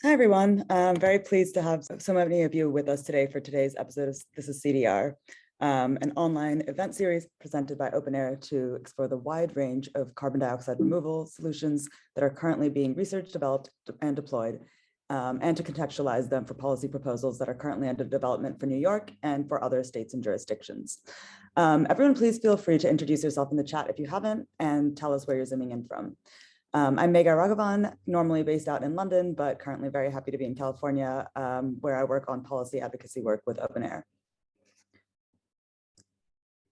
Hi, everyone. I'm very pleased to have so many of you with us today for today's episode of This Is CDR, an online event series presented by OpenAir to explore the wide range of carbon dioxide removal solutions that are currently being researched, developed, and deployed, and to contextualize them for policy proposals that are currently under development for New York and for other states and jurisdictions. Everyone, please feel free to introduce yourself in the chat if you haven't, and tell us where you're zooming in from. I'm Megha Raghavan, normally based out in London, but currently very happy to be in California, where I work on policy advocacy work with OpenAir.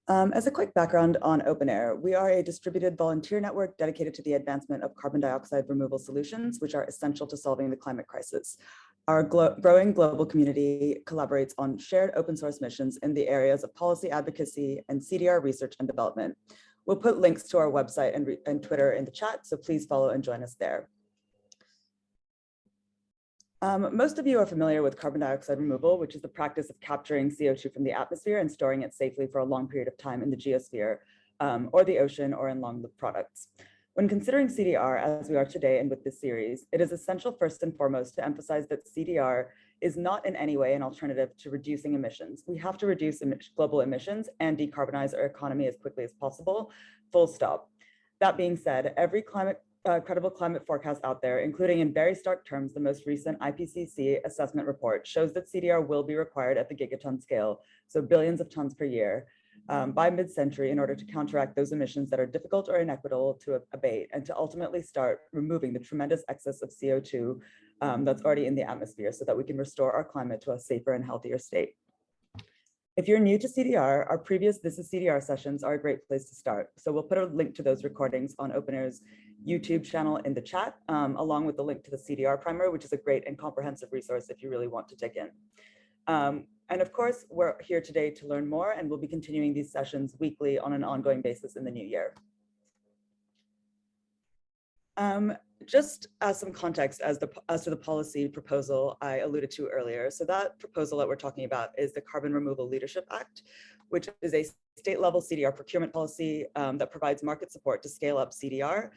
As a quick background on OpenAir, we are a distributed volunteer network dedicated to the advancement of carbon dioxide removal solutions, which are essential to solving the climate crisis. Our growing global community collaborates on shared open source missions in the areas of policy advocacy and CDR research and development. We'll put links to our website and Twitter in the chat, so please follow and join us there. Most of you are familiar with carbon dioxide removal, which is the practice of capturing CO2 from the atmosphere and storing it safely for a long period of time in the geosphere, or the ocean, or in long-lived products. When considering CDR as we are today and with this series, it is essential first and foremost to emphasize that CDR is not in any way an alternative to reducing emissions. We have to reduce global emissions and decarbonize our economy as quickly as possible, full stop. That being said, every credible climate forecast out there, including in very stark terms, the most recent IPCC assessment report shows that CDR will be required at the gigaton scale, so billions of tons per year, by mid-century in order to counteract those emissions that are difficult or inequitable to abate and to ultimately start removing the tremendous excess of CO2 that's already in the atmosphere so that we can restore our climate to a safer and healthier state. If you're new to CDR, our previous This Is CDR sessions are a great place to start. So we'll put a link to those recordings on OpenAir's YouTube channel in the chat, along with the link to the CDR primer, which is a great and comprehensive resource if you really want to dig in. And of course, we're here today to learn more, and we'll be continuing these sessions weekly on an ongoing basis in the new year. Just as some context as to the policy proposal I alluded to earlier. So that proposal that we're talking about is the Carbon Removal Leadership Act, which is a state-level CDR procurement policy that provides market support to scale up CDR.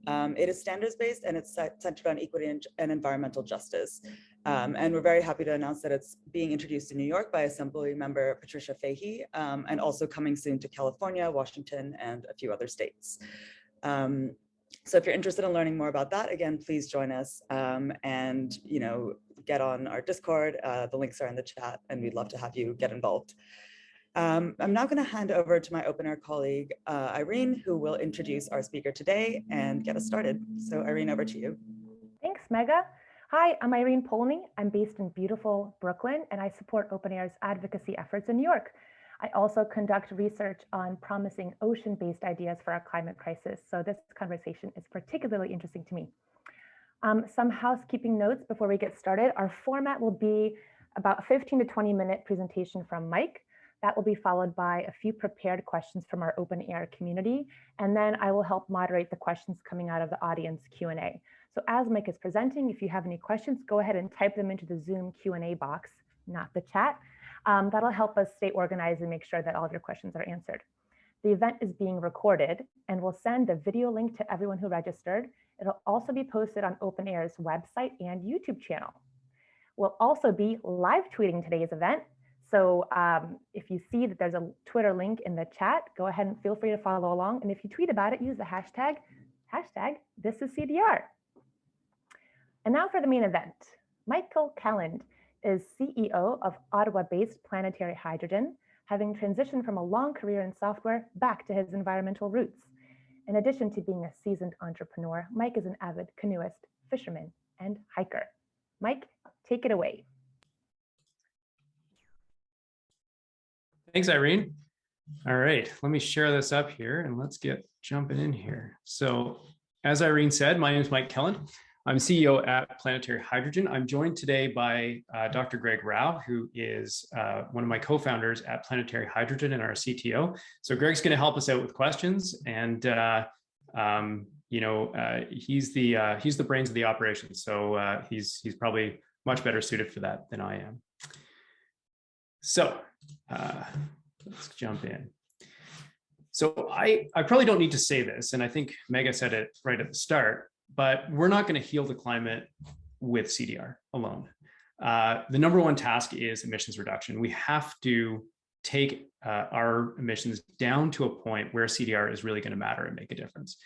It is standards-based and it's centered on equity and environmental justice. And we're very happy to announce that it's being introduced in New York by Assembly Member Patricia Fahey, and also coming soon to California, Washington, and a few other states. So if you're interested in learning more about that, again, please join us and get on our Discord. The links are in the chat, and we'd love to have you get involved. I'm now going to hand over to my OpenAir colleague, Irene, who will introduce our speaker today and get us started. So Irene, over to you. Thanks, Megha. Hi, I'm Irene Polnyi. I'm based in beautiful Brooklyn, and I support OpenAir's advocacy efforts in New York. I also conduct research on promising ocean-based ideas for our climate crisis. So this conversation is particularly interesting to me. Some housekeeping notes before we get started. Our format will be about a 15 to 20-minute presentation from Mike. That will be followed by a few prepared questions from our OpenAir community. And then I will help moderate the questions coming out of the audience Q&A. So as Mike is presenting, if you have any questions, go ahead and type them into the Zoom Q&A box, not the chat. That'll help us stay organized and make sure that all of your questions are answered. The event is being recorded, and we'll send the video link to everyone who registered. It'll also be posted on OpenAir's website and YouTube channel. We'll also be live tweeting today's event. So if you see that there's a Twitter link in the chat, go ahead and feel free to follow along. And if you tweet about it, use the hashtag This Is CDR. And now for the main event. Mike Kelland is CEO of Ottawa-based Planetary Hydrogen, having transitioned from a long career in software back to his environmental roots. In addition to being a seasoned entrepreneur, Mike is an avid canoeist, fisherman, and hiker. Mike, take it away. Thanks, Irene. All right, let me share this up here and let's get jumping in here. So as Irene said, my name is Mike Kelland. I'm CEO at Planetary Hydrogen. I'm joined today by Dr. Greg Rao, who is one of my co-founders at Planetary Hydrogen and our CTO. So Greg's going to help us out with questions, and he's the brains of the operation. So he's probably much better suited for that than I am. So let's jump in. So I probably don't need to say this, and I think Megha said it right at the start, but we're not going to heal the climate with CDR alone. The number one task is emissions reduction. We have to take our emissions down to a point where CDR is really going to matter and make a difference.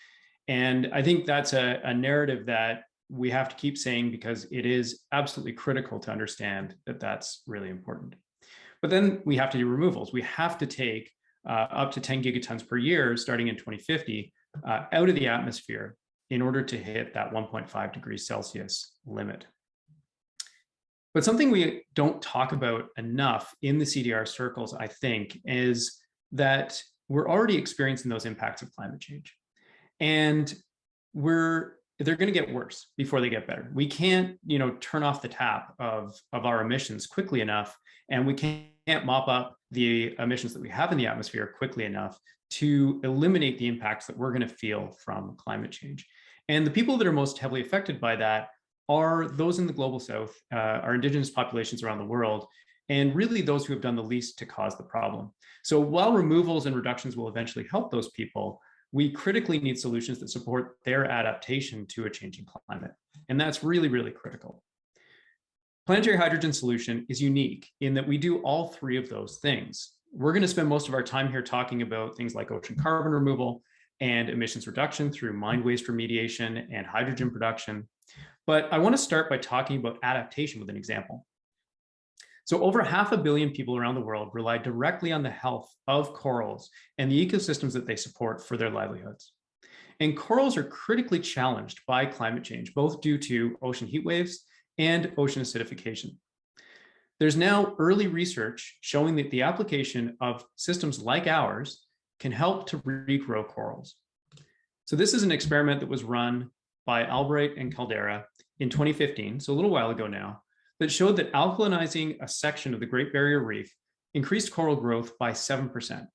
And I think that's a narrative that we have to keep saying, because it is absolutely critical to understand that that's really important. But then we have to do removals. We have to take up to 10 gigatons per year, starting in 2050, out of the atmosphere in order to hit that 1.5 degrees Celsius limit. But something we don't talk about enough in the CDR circles, I think, is that we're already experiencing those impacts of climate change. And they're going to get worse before they get better. We can't, turn off the tap of our emissions quickly enough, and we can't mop up the emissions that we have in the atmosphere quickly enough to eliminate the impacts that we're going to feel from climate change. And the people that are most heavily affected by that are those in the global south, our indigenous populations around the world, and really those who have done the least to cause the problem. So while removals and reductions will eventually help those people, we critically need solutions that support their adaptation to a changing climate. And that's really, really critical. Planetary Hydrogen solution is unique in that we do all three of those things. We're going to spend most of our time here talking about things like ocean carbon removal and emissions reduction through mine waste remediation and hydrogen production. But I want to start by talking about adaptation with an example. So over 500 million people around the world rely directly on the health of corals and the ecosystems that they support for their livelihoods. And corals are critically challenged by climate change, both due to ocean heat waves and ocean acidification. There's now early research showing that the application of systems like ours can help to regrow corals. So this is an experiment that was run by Albright and Caldera in 2015, so a little while ago now, that showed that alkalinizing a section of the Great Barrier Reef increased coral growth by 7%.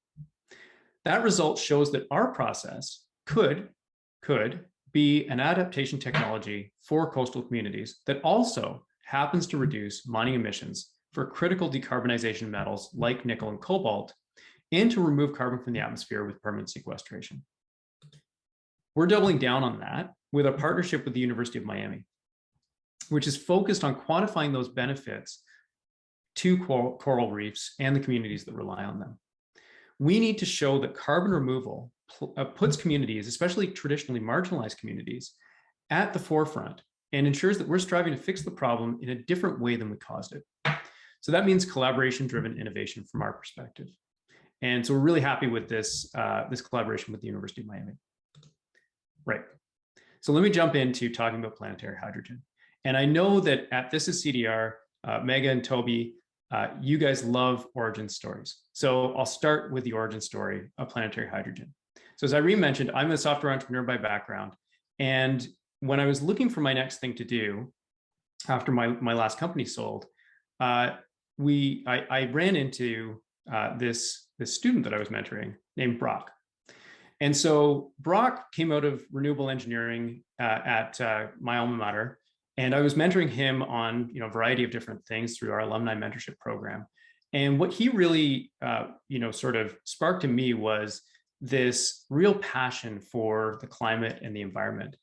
That result shows that our process could be an adaptation technology for coastal communities that also happens to reduce mining emissions for critical decarbonization metals like nickel and cobalt, and to remove carbon from the atmosphere with permanent sequestration. We're doubling down on that with a partnership with the University of Miami, which is focused on quantifying those benefits to coral reefs and the communities that rely on them. We need to show that carbon removal puts communities, especially traditionally marginalized communities, at the forefront and ensures that we're striving to fix the problem in a different way than we caused it. So that means collaboration-driven innovation from our perspective. And so we're really happy with this collaboration with the University of Miami. Right. So let me jump into talking about planetary hydrogen. And I know that at This Is CDR, Megha and Toby, you guys love origin stories. So I'll start with the origin story of planetary hydrogen. So as Irene mentioned, I'm a software entrepreneur by background. And when I was looking for my next thing to do after my last company sold, I ran into this student that I was mentoring named Brock. And so Brock came out of renewable engineering at my alma mater. And I was mentoring him on a variety of different things through our alumni mentorship program. And what he really sort of sparked in me was this real passion for the climate and the environment.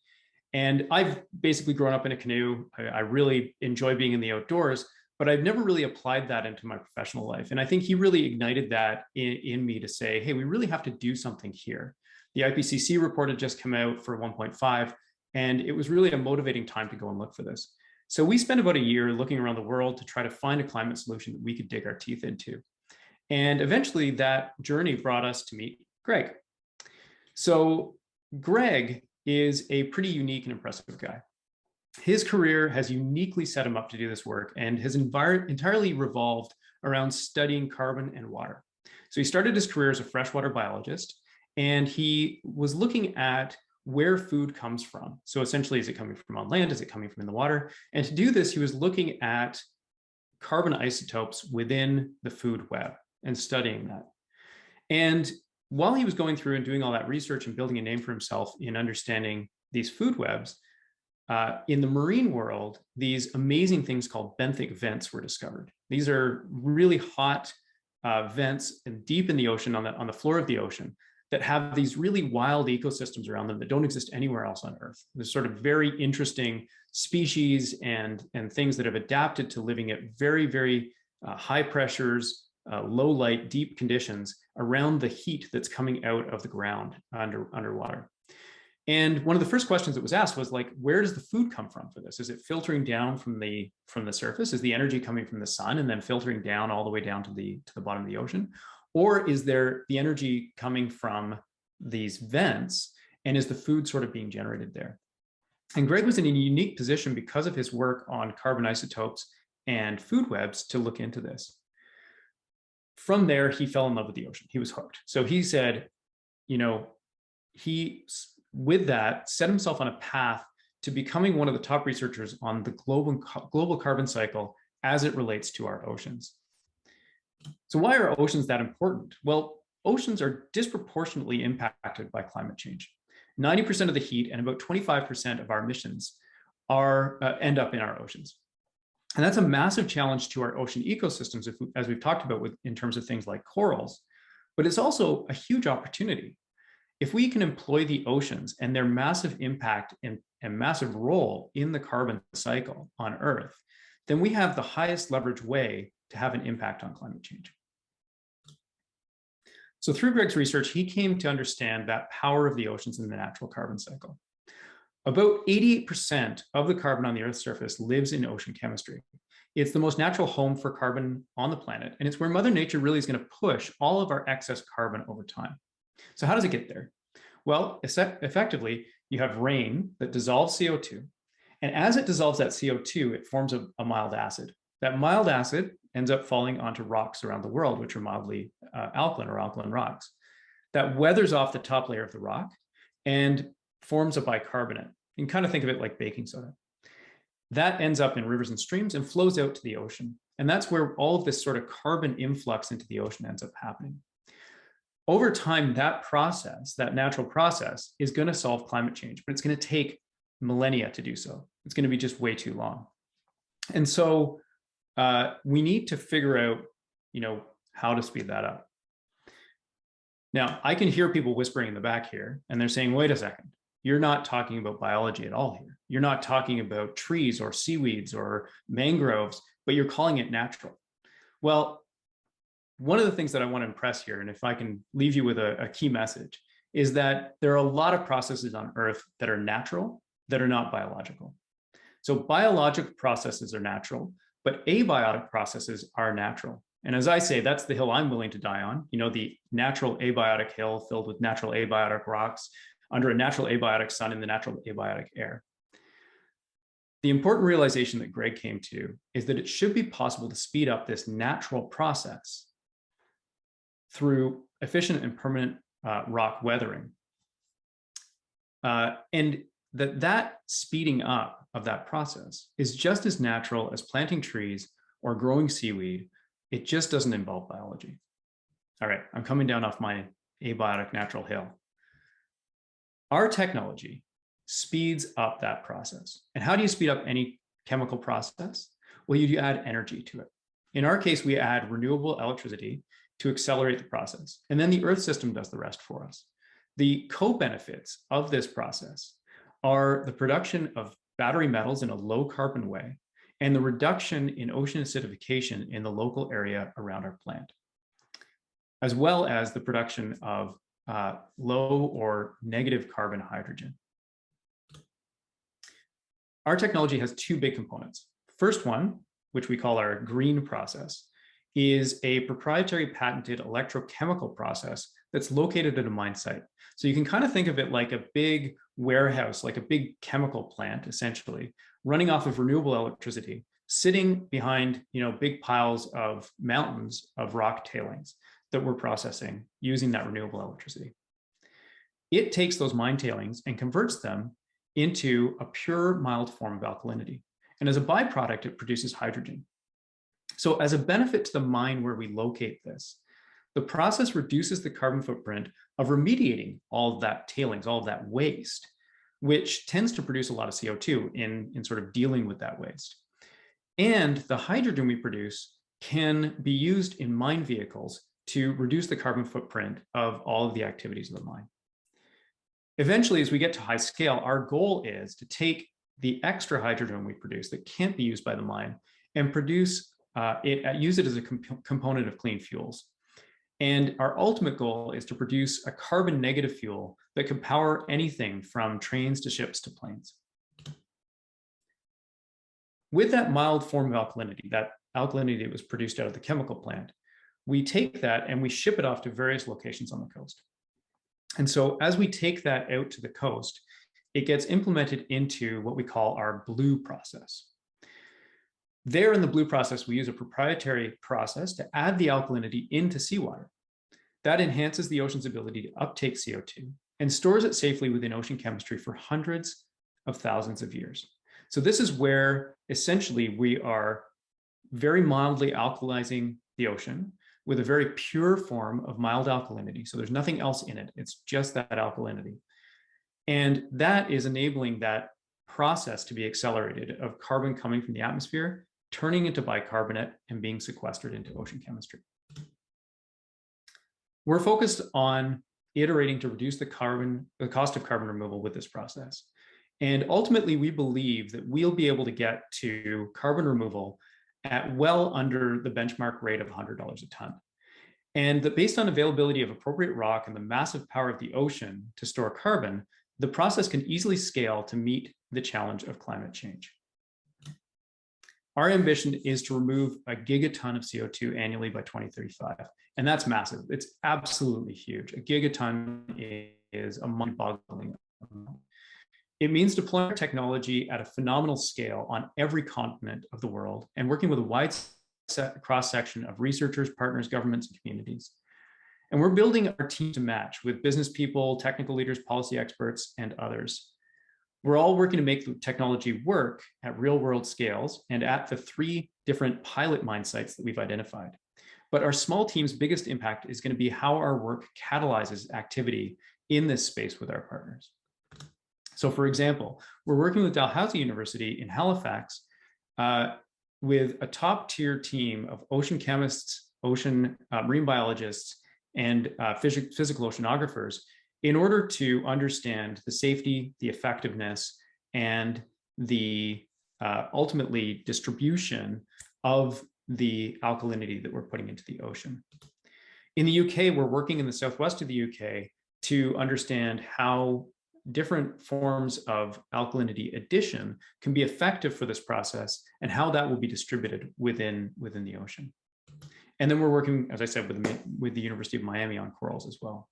And I've basically grown up in a canoe. I really enjoy being in the outdoors, but I've never really applied that into my professional life. And I think he really ignited that in me to say, hey, we really have to do something here. The IPCC report had just come out for 1.5. And it was really a motivating time to go and look for this. So we spent about a year looking around the world to try to find a climate solution that we could dig our teeth into. And eventually that journey brought us to meet Greg. So Greg is a pretty unique and impressive guy. His career has uniquely set him up to do this work and has entirely revolved around studying carbon and water. So he started his career as a freshwater biologist, and he was looking at where food comes from. So essentially, is it coming from on land? Is it coming from in the water? And to do this, he was looking at carbon isotopes within the food web and studying that. And while he was going through and doing all that research and building a name for himself in understanding these food webs, in the marine world, these amazing things called benthic vents were discovered. These are really hot vents and deep in the ocean, on the floor of the ocean, that have these really wild ecosystems around them that don't exist anywhere else on Earth. There's sort of very interesting species and things that have adapted to living at very, very high pressures, low light, deep conditions around the heat that's coming out of the ground underwater. And one of the first questions that was asked was like, where does the food come from for this? Is it filtering down from the surface? Is the energy coming from the sun and then filtering down all the way down to the bottom of the ocean? Or is there the energy coming from these vents, and is the food sort of being generated there? And Greg was in a unique position because of his work on carbon isotopes and food webs to look into this. From there, he fell in love with the ocean. He was hooked. So he said, you know, he, with that, set himself on a path to becoming one of the top researchers on the global carbon cycle as it relates to our oceans. So why are oceans that important? Well, oceans are disproportionately impacted by climate change. 90% of the heat and about 25% of our emissions end up in our oceans. And that's a massive challenge to our ocean ecosystems, as we've talked about in terms of things like corals, but it's also a huge opportunity. If we can employ the oceans and their massive impact and massive role in the carbon cycle on Earth, then we have the highest leverage way to have an impact on climate change. So through Greg's research, he came to understand that power of the oceans in the natural carbon cycle. About 88% of the carbon on the Earth's surface lives in ocean chemistry. It's the most natural home for carbon on the planet, and it's where Mother Nature really is going to push all of our excess carbon over time. So how does it get there? Well, effectively, you have rain that dissolves CO2, and as it dissolves that CO2, it forms a mild acid. That mild acid ends up falling onto rocks around the world, which are mildly alkaline or alkaline rocks. That weathers off the top layer of the rock and forms a bicarbonate. You can kind of think of it like baking soda. That ends up in rivers and streams and flows out to the ocean. And that's where all of this sort of carbon influx into the ocean ends up happening. Over time, that process, that natural process, is going to solve climate change, but it's going to take millennia to do so. It's going to be just way too long. And so we need to figure out, you know, how to speed that up. Now, I can hear people whispering in the back here, and they're saying, wait a second, you're not talking about biology at all here. You're not talking about trees or seaweeds or mangroves, but you're calling it natural. Well, one of the things that I want to impress here, and if I can leave you with a key message, is that there are a lot of processes on Earth that are natural, that are not biological. So biological processes are natural, but abiotic processes are natural. And as I say, that's the hill I'm willing to die on, you know, the natural abiotic hill filled with natural abiotic rocks under a natural abiotic sun in the natural abiotic air. The important realization that Greg came to is that it should be possible to speed up this natural process through efficient and permanent rock weathering. And that speeding up of that process is just as natural as planting trees or growing seaweed. It just doesn't involve biology. All right, I'm coming down off my abiotic natural hill. Our technology speeds up that process. And how do you speed up any chemical process? Well, you add energy to it. In our case, we add renewable electricity to accelerate the process. And then the Earth system does the rest for us. The co-benefits of this process are the production of battery metals in a low carbon way and the reduction in ocean acidification in the local area around our plant, as well as the production of low or negative carbon hydrogen. Our technology has two big components. First one, which we call our green process, is a proprietary patented electrochemical process that's located at a mine site. So you can kind of think of it like a big warehouse, like a big chemical plant, essentially, running off of renewable electricity, sitting behind, you know, big piles of mountains of rock tailings that we're processing using that renewable electricity. It takes those mine tailings and converts them into a pure, mild form of alkalinity. And as a byproduct, it produces hydrogen. So as a benefit to the mine where we locate this, the process reduces the carbon footprint of remediating all of that tailings, all of that waste, which tends to produce a lot of CO2 in sort of dealing with that waste. And the hydrogen we produce can be used in mine vehicles to reduce the carbon footprint of all of the activities of the mine. Eventually, as we get to high scale, our goal is to take the extra hydrogen we produce that can't be used by the mine and use it as a component of clean fuels. And our ultimate goal is to produce a carbon negative fuel that could power anything from trains to ships to planes. With that mild form of alkalinity, that alkalinity was produced out of the chemical plant, we take that and we ship it off to various locations on the coast. And so as we take that out to the coast, it gets implemented into what we call our blue process. There in the blue process, we use a proprietary process to add the alkalinity into seawater. That enhances the ocean's ability to uptake CO2 and stores it safely within ocean chemistry for hundreds of thousands of years. So this is where essentially we are very mildly alkalizing the ocean with a very pure form of mild alkalinity. So there's nothing else in it. It's just that alkalinity. And that is enabling that process to be accelerated of carbon coming from the atmosphere, turning into bicarbonate and being sequestered into ocean chemistry. We're focused on iterating to reduce the cost of carbon removal with this process. And ultimately, we believe that we'll be able to get to carbon removal at well under the benchmark rate of $100 a ton. And that based on availability of appropriate rock and the massive power of the ocean to store carbon, the process can easily scale to meet the challenge of climate change. Our ambition is to remove a gigaton of CO2 annually by 2035. And that's massive. It's absolutely huge. A gigaton is a mind-boggling amount. It means deploying technology at a phenomenal scale on every continent of the world and working with a wide cross-section of researchers, partners, governments, and communities. And we're building our team to match with business people, technical leaders, policy experts, and others. We're all working to make the technology work at real-world scales and at the 3 different pilot mine sites that we've identified. But our small team's biggest impact is going to be how our work catalyzes activity in this space with our partners. So for example, we're working with Dalhousie University in Halifax with a top-tier team of ocean chemists, marine biologists, and physical oceanographers in order to understand the safety, the effectiveness, and the ultimately distribution of the alkalinity that we're putting into the ocean. In the UK, we're working in the southwest of the UK to understand how different forms of alkalinity addition can be effective for this process and how that will be distributed within the ocean. And then we're working, as I said, with the University of Miami on corals as well.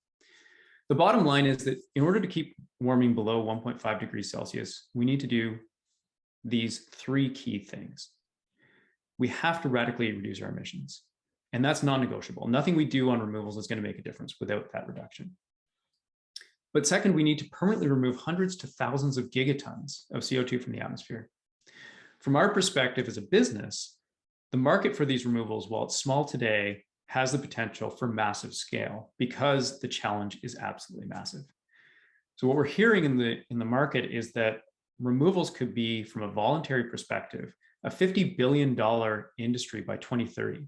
The bottom line is that in order to keep warming below 1.5 degrees Celsius, we need to do these 3 key things. We have to radically reduce our emissions, and that's non-negotiable. Nothing we do on removals is going to make a difference without that reduction. But second, we need to permanently remove hundreds to thousands of gigatons of CO2 from the atmosphere. From our perspective as a business, the market for these removals, while it's small today, has the potential for massive scale because the challenge is absolutely massive. So what we're hearing in the market is that removals could be, from a voluntary perspective, a $50 billion industry by 2030,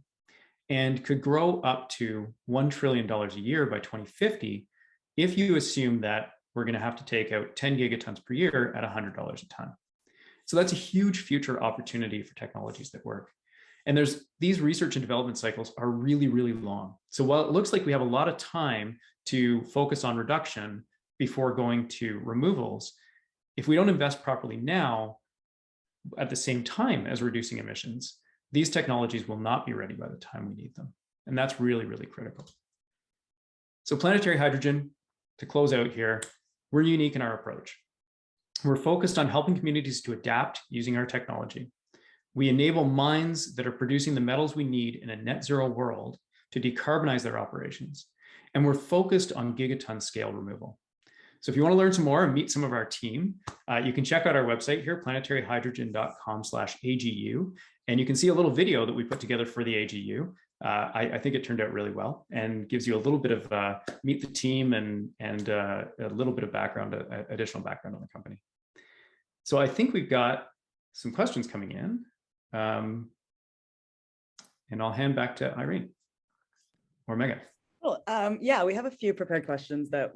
and could grow up to $1 trillion a year by 2050 if you assume that we're going to have to take out 10 gigatons per year at $100 a ton. So that's a huge future opportunity for technologies that work. And these research and development cycles are really, really long. So while it looks like we have a lot of time to focus on reduction before going to removals, if we don't invest properly now, at the same time as reducing emissions, these technologies will not be ready by the time we need them. And that's really, really critical. So Planetary Hydrogen, to close out here, we're unique in our approach. We're focused on helping communities to adapt using our technology. We enable mines that are producing the metals we need in a net zero world to decarbonize their operations. And we're focused on gigaton scale removal. So if you want to learn some more and meet some of our team, you can check out our website here, planetaryhydrogen.com/AGU. And you can see a little video that we put together for the AGU. I think it turned out really well and gives you a little bit of meet the team and a little bit of background, additional background on the company. So I think we've got some questions coming in. And I'll hand back to Irene. or Megha. Cool. Yeah, we have a few prepared questions that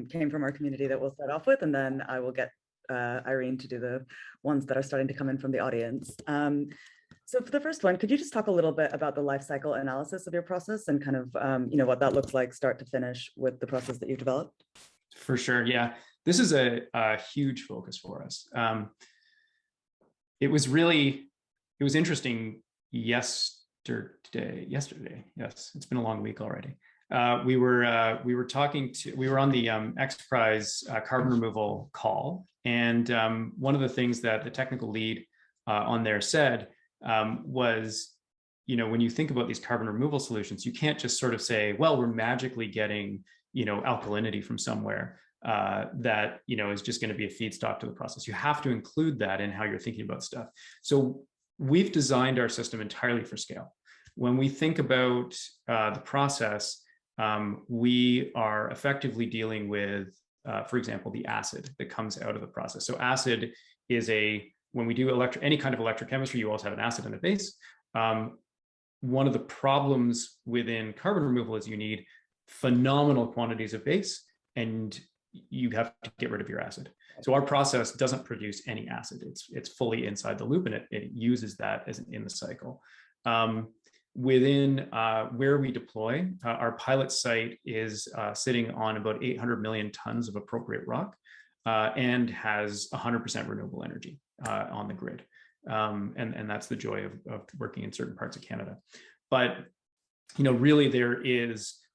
came from our community that we'll start off with, and then I will get Irene to do the ones that are starting to come in from the audience. So for the first one, could you just talk a little bit about the life cycle analysis of your process and kind of, what that looks like start to finish with the process that you've developed? For sure, yeah. This is a huge focus for us. It was interesting yesterday, yes, it's been a long week already. We were on the XPRIZE carbon removal call, and one of the things that the technical lead on there said was, when you think about these carbon removal solutions, you can't just sort of say, well, we're magically getting, alkalinity from somewhere that, is just going to be a feedstock to the process. You have to include that in how you're thinking about stuff. So we've designed our system entirely for scale. When we think about the process, we are effectively dealing with, for example, the acid that comes out of the process. So acid is when we do any kind of electrochemistry, you also have an acid and a base. One of the problems within carbon removal is you need phenomenal quantities of base, and you have to get rid of your acid. So our process doesn't produce any acid. It's fully inside the loop, and it uses that as in the cycle. Within where we deploy, our pilot site is sitting on about 800 million tons of appropriate rock and has 100% renewable energy on the grid. And that's the joy of working in certain parts of Canada. But, really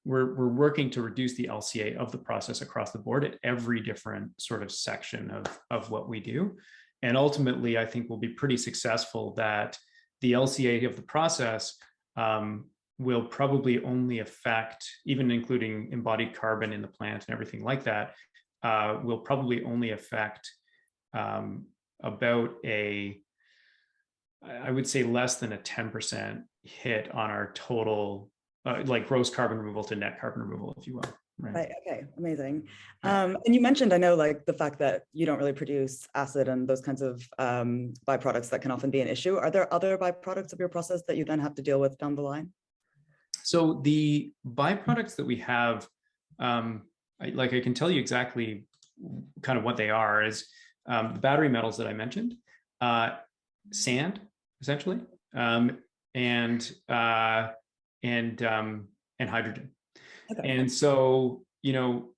we're working to reduce the LCA of the process across the board at every different sort of section of what we do. And ultimately, I think we'll be pretty successful that the LCA of the process will probably only affect, even including embodied carbon in the plant and everything like that, will probably only affect about I would say less than a 10% hit on our total, like gross carbon removal to net carbon removal, if you will. Right. Okay. Amazing. And you mentioned, I know, like the fact that you don't really produce acid and those kinds of byproducts that can often be an issue. Are there other byproducts of your process that you then have to deal with down the line? So the byproducts that we have, I can tell you exactly kind of what they are, is the battery metals that I mentioned, sand, essentially, and hydrogen. Okay. And so,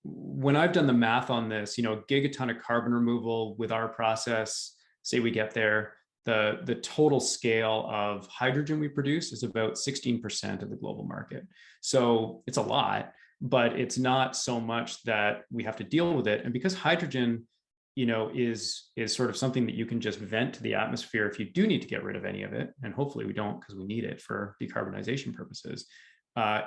when I've done the math on this, a gigaton of carbon removal with our process, say we get there, the total scale of hydrogen we produce is about 16% of the global market. So it's a lot, but it's not so much that we have to deal with it. And because hydrogen, is sort of something that you can just vent to the atmosphere if you do need to get rid of any of it, and hopefully we don't because we need it for decarbonization purposes.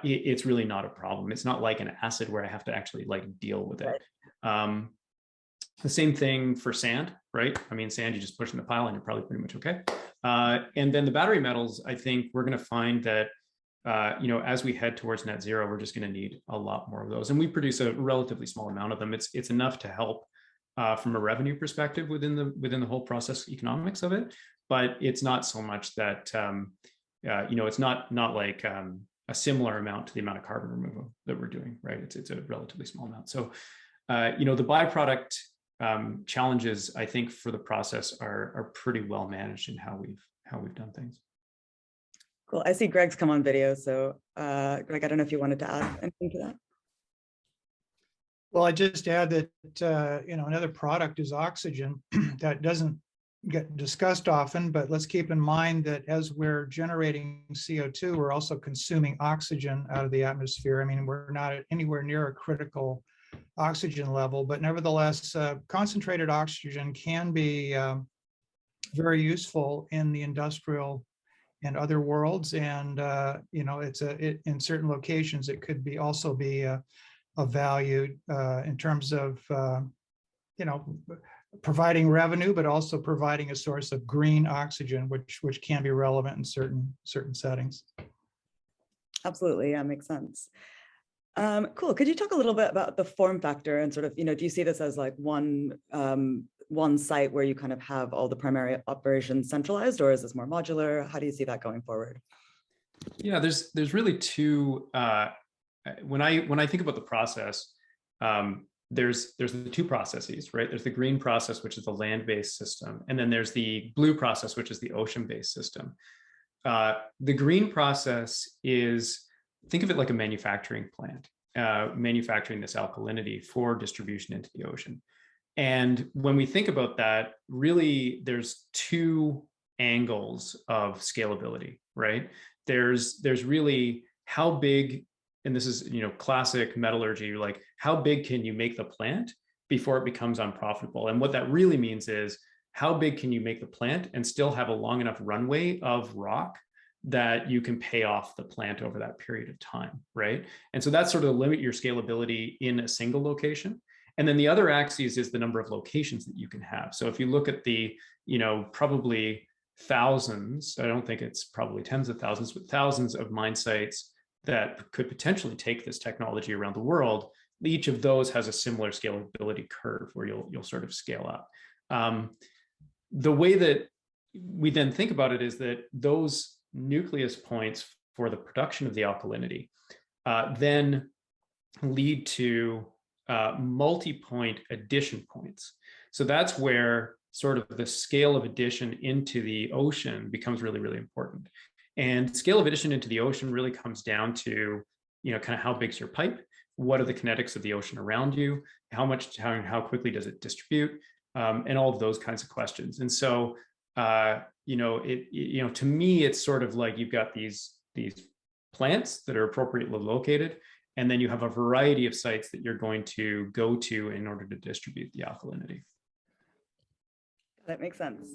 It's really not a problem. It's not like an acid where I have to actually deal with it. The same thing for sand, right? I mean, sand, you just push in the pile and you're probably pretty much okay. And then the battery metals, I think we're going to find that, as we head towards net zero, we're just going to need a lot more of those. And we produce a relatively small amount of them. It's enough to help from a revenue perspective within the whole process economics of it, but it's not so much that it's not like a similar amount to the amount of carbon removal that we're doing, right? It's a relatively small amount. So the byproduct challenges, I think, for the process are pretty well managed in how we've done things. Cool. I see Greg's come on video, so Greg, I don't know if you wanted to add anything to that. Well, I just add that, another product is oxygen that doesn't get discussed often, but let's keep in mind that as we're generating CO2, we're also consuming oxygen out of the atmosphere. I mean, we're not anywhere near a critical oxygen level, but nevertheless, concentrated oxygen can be very useful in the industrial and other worlds. And, in certain locations, it could also be of value in terms of, providing revenue, but also providing a source of green oxygen, which can be relevant in certain settings. Absolutely, yeah, makes sense. Cool. Could you talk a little bit about the form factor and sort of, do you see this as like one site where you kind of have all the primary operations centralized, or is this more modular? How do you see that going forward? Yeah, there's really two when I think about the process, there's the two processes, right? There's the green process, which is the land-based system, and then there's the blue process, which is the ocean-based system. The green process is, think of it like a manufacturing plant, manufacturing this alkalinity for distribution into the ocean. And when we think about that, really, there's two angles of scalability, right? There's really how big, and this is, classic metallurgy, like how big can you make the plant before it becomes unprofitable? And what that really means is how big can you make the plant and still have a long enough runway of rock that you can pay off the plant over that period of time, right? And so that's sort of limit your scalability in a single location. And then the other axis is the number of locations that you can have. So if you look at the, probably thousands, I don't think it's probably tens of thousands, but thousands of mine sites that could potentially take this technology around the world, each of those has a similar scalability curve where you'll sort of scale up. The way that we then think about it is that those nucleus points for the production of the alkalinity then lead to multi-point addition points. So that's where sort of the scale of addition into the ocean becomes really, really important. And scale of addition into the ocean really comes down to, kind of how big's your pipe, what are the kinetics of the ocean around you, how quickly does it distribute, and all of those kinds of questions. And so, to me, it's sort of like you've got these plants that are appropriately located, and then you have a variety of sites that you're going to go to in order to distribute the alkalinity. That makes sense.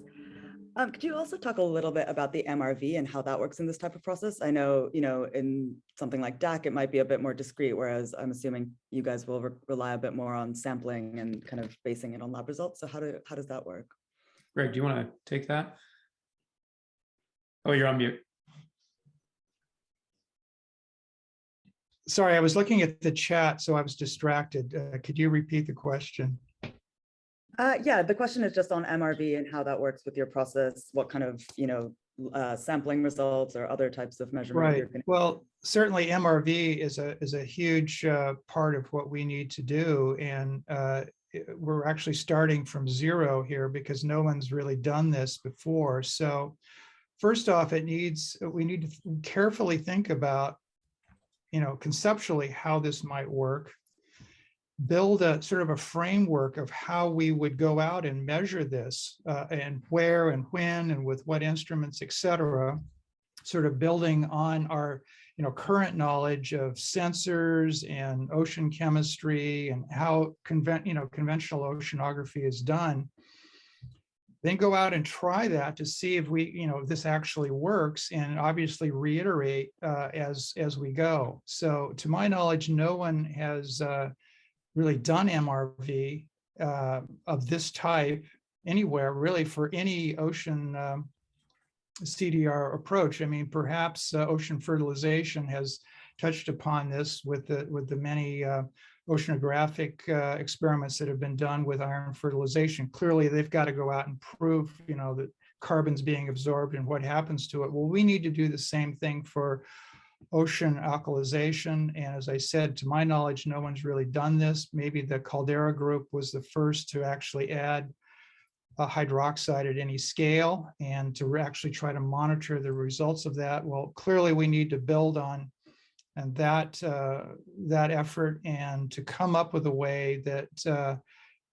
Could you also talk a little bit about the MRV and how that works in this type of process? I know, in something like DAC, it might be a bit more discrete, whereas I'm assuming you guys will rely a bit more on sampling and kind of basing it on lab results. So how does that work? Greg, do you want to take that? Oh, you're on mute. Sorry, I was looking at the chat, so I was distracted. Could you repeat the question? Yeah, the question is just on MRV and how that works with your process, what kind of, sampling results or other types of measurement. Right. Well, certainly MRV is a huge part of what we need to do. And we're actually starting from zero here because no one's really done this before. So first off, we need to carefully think about, conceptually how this might work. Build a sort of a framework of how we would go out and measure this and where and when and with what instruments, et cetera, sort of building on our current knowledge of sensors and ocean chemistry and how conventional oceanography is done. Then go out and try that to see if if this actually works, and obviously reiterate as we go. So to my knowledge, no one has really done MRV of this type anywhere, really, for any ocean CDR approach. I mean, perhaps ocean fertilization has touched upon this with the many oceanographic experiments that have been done with iron fertilization. Clearly, they've got to go out and prove, that carbon's being absorbed and what happens to it. Well, we need to do the same thing for ocean alkalization. And as I said, to my knowledge, no one's really done this. Maybe the Caldera group was the first to actually add a hydroxide at any scale and to actually try to monitor the results of that. Well, clearly we need to build on and that effort and to come up with a way that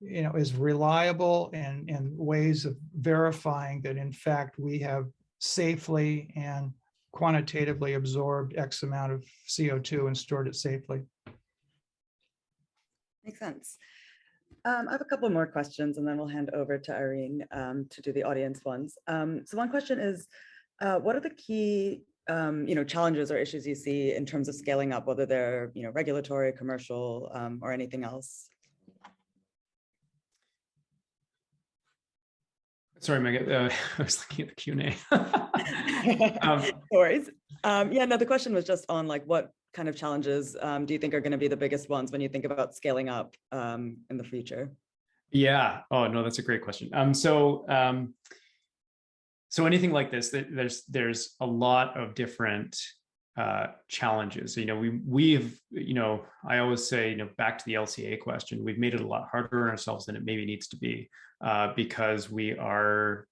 is reliable and ways of verifying that in fact we have safely and quantitatively absorbed X amount of CO2 and stored it safely. Makes sense. I have a couple more questions and then we'll hand over to Irene to do the audience ones. So one question is, what are the key challenges or issues you see in terms of scaling up, whether they're regulatory, commercial, or anything else? Sorry, Megha, I was looking at the Q&A. No worries. Yeah, no, the question was just on what kind of challenges do you think are going to be the biggest ones when you think about scaling up in the future? Yeah. Oh, no, that's a great question. So anything like this, there's a lot of different challenges. We've, I always say, back to the LCA question, we've made it a lot harder on ourselves than it maybe needs to be, because we're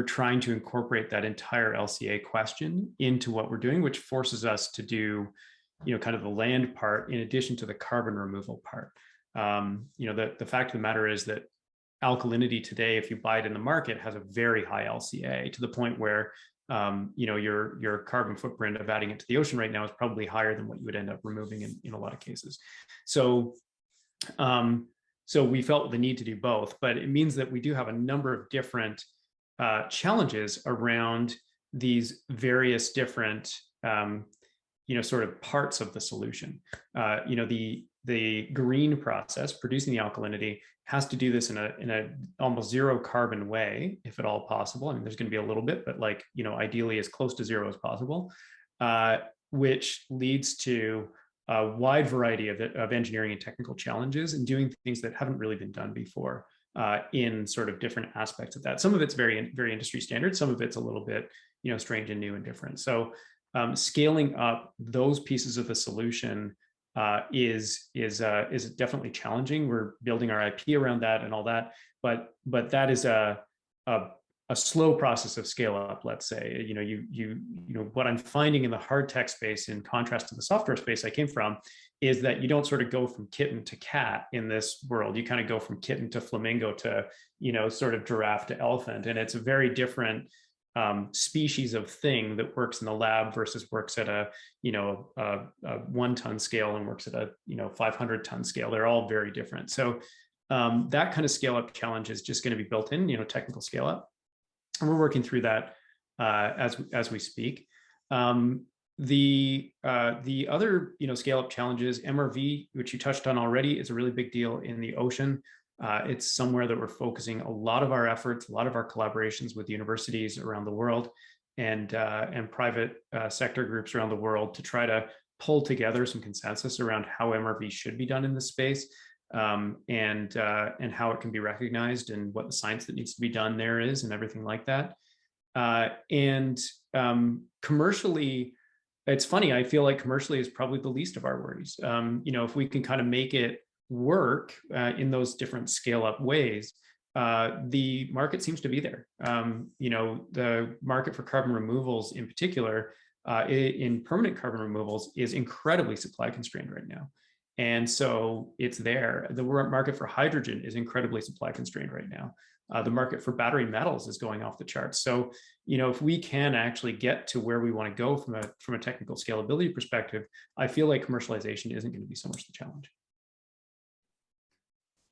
trying to incorporate that entire LCA question into what we're doing, which forces us to do, kind of the land part in addition to the carbon removal part. The fact of the matter is that Alkalinity today, if you buy it in the market, has a very high LCA, to the point where your carbon footprint of adding it to the ocean right now is probably higher than what you would end up removing in a lot of cases. So we felt the need to do both, but it means that we do have a number of different challenges around these various different sort of parts of the solution. The green process, producing the alkalinity, has to do this in a almost zero carbon way, if at all possible. I mean, there's going to be a little bit, but ideally as close to zero as possible, which leads to a wide variety of engineering and technical challenges, and doing things that haven't really been done before in sort of different aspects of that. Some of it's very, very industry standard. Some of it's a little bit, strange and new and different. So scaling up those pieces of the solution is definitely challenging. We're building our IP around that and all that, but that is a slow process of scale up. Let's say, what I'm finding in the hard tech space, in contrast to the software space I came from, is that you don't sort of go from kitten to cat in this world. You kind of go from kitten to flamingo to, sort of giraffe to elephant, and it's a very different species of thing that works in the lab versus works at a 1-ton scale and works at a 500-ton scale. They're all very different. So that kind of scale up challenge is just going to be built in, technical scale up, and we're working through that as we speak. The other scale up challenges, MRV, which you touched on already, is a really big deal in the ocean. It's somewhere that we're focusing a lot of our efforts, a lot of our collaborations with universities around the world, and private sector groups around the world, to try to pull together some consensus around how MRV should be done in this space, and how it can be recognized, and what the science that needs to be done there is, and everything like that. Commercially, it's funny, I feel like commercially is probably the least of our worries. If we can kind of make it work in those different scale up ways, the market seems to be there. The market for carbon removals in particular, in permanent carbon removals, is incredibly supply constrained right now. And so it's there. The market for hydrogen is incredibly supply constrained right now. The market for battery metals is going off the charts. So, if we can actually get to where we want to go from a technical scalability perspective, I feel like commercialization isn't going to be so much the challenge.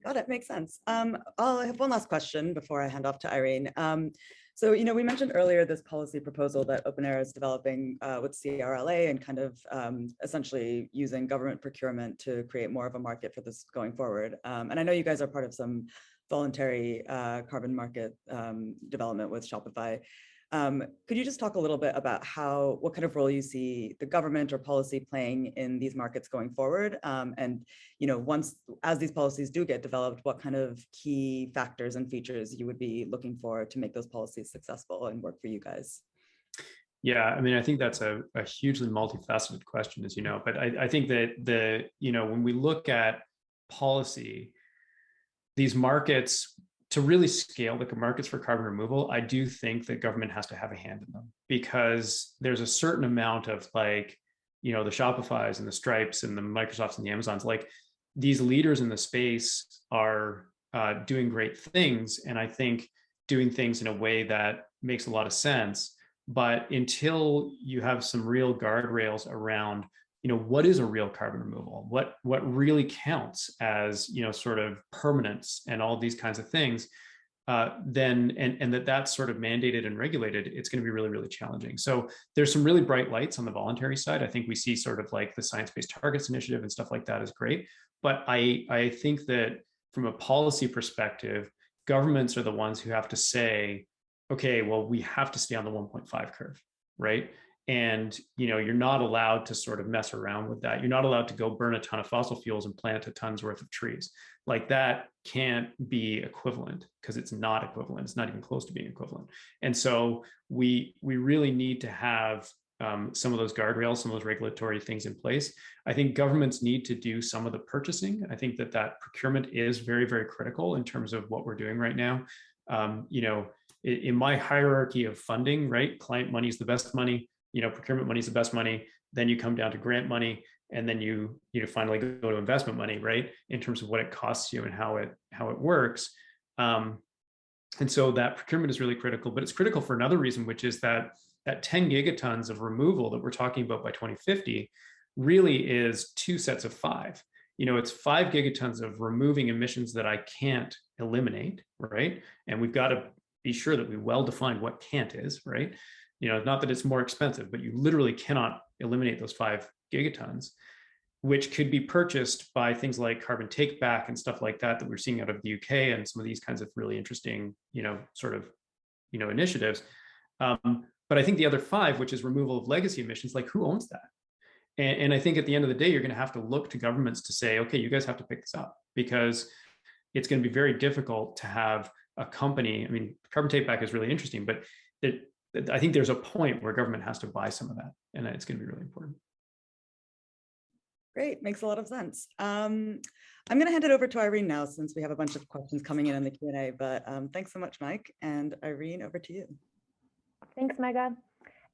Got it. Makes sense. I have one last question before I hand off to Irene. So, we mentioned earlier this policy proposal that OpenAir is developing with CRLA, and kind of essentially using government procurement to create more of a market for this going forward. And I know you guys are part of some voluntary carbon market development with Shopify. Could you just talk a little bit about what kind of role you see the government or policy playing in these markets going forward? And, as these policies do get developed, what kind of key factors and features you would be looking for to make those policies successful and work for you guys? Yeah, I mean, I think that's a hugely multifaceted question, as you know, but I think that when we look at policy, these markets, to really scale the markets for carbon removal, I do think that government has to have a hand in them, because there's a certain amount of the Shopifys and the Stripes and the Microsofts and the Amazons, these leaders in the space are doing great things. And I think doing things in a way that makes a lot of sense. But until you have some real guardrails around what is a real carbon removal, what really counts as sort of permanence and all these kinds of things, then that's sort of mandated and regulated, it's going to be really, really challenging. So there's some really bright lights on the voluntary side. I think we see sort of the Science-Based Targets Initiative and stuff like that is great. But I think that from a policy perspective, governments are the ones who have to say, okay, well, we have to stay on the 1.5 curve, right? And you're not allowed to sort of mess around with that. You're not allowed to go burn a ton of fossil fuels and plant a ton's worth of trees. That can't be equivalent, because it's not equivalent. It's not even close to being equivalent. And so we really need to have some of those guardrails, some of those regulatory things in place. I think governments need to do some of the purchasing. I think that procurement is very, very critical in terms of what we're doing right now. In my hierarchy of funding, right, client money is the best money, procurement money is the best money. Then you come down to grant money, and then you finally go to investment money, right, in terms of what it costs you and how it works. And so that procurement is really critical, but it's critical for another reason, which is that 10 gigatons of removal that we're talking about by 2050 really is 2 sets of 5. It's 5 gigatons of removing emissions that I can't eliminate, right? And we've got to be sure that we well define what can't is, right? Not that it's more expensive, but you literally cannot eliminate those 5 gigatons, which could be purchased by things like carbon take back and stuff like that we're seeing out of the UK and some of these kinds of really interesting, initiatives. But I think the other 5, which is removal of legacy emissions, like who owns that? And I think at the end of the day, you're going to have to look to governments to say, okay, you guys have to pick this up, because it's going to be very difficult to have a company. I mean, carbon take back is really interesting, but I think there's a point where government has to buy some of that, and it's going to be really important. Great, makes a lot of sense. I'm going to hand it over to Irene now, since we have a bunch of questions coming in the Q&A, but thanks so much, Mike. And Irene, over to you. Thanks, Megha.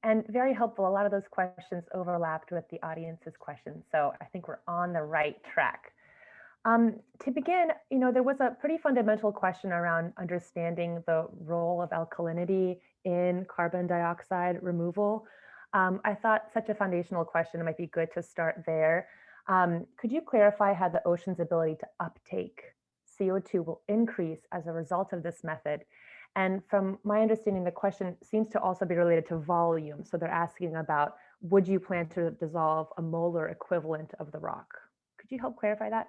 And very helpful. A lot of those questions overlapped with the audience's questions. So I think we're on the right track. To begin, there was a pretty fundamental question around understanding the role of alkalinity in carbon dioxide removal. I thought such a foundational question, it might be good to start there. Could you clarify how the ocean's ability to uptake CO2 will increase as a result of this method? And from my understanding, the question seems to also be related to volume. So they're asking about, would you plan to dissolve a molar equivalent of the rock? Could you help clarify that?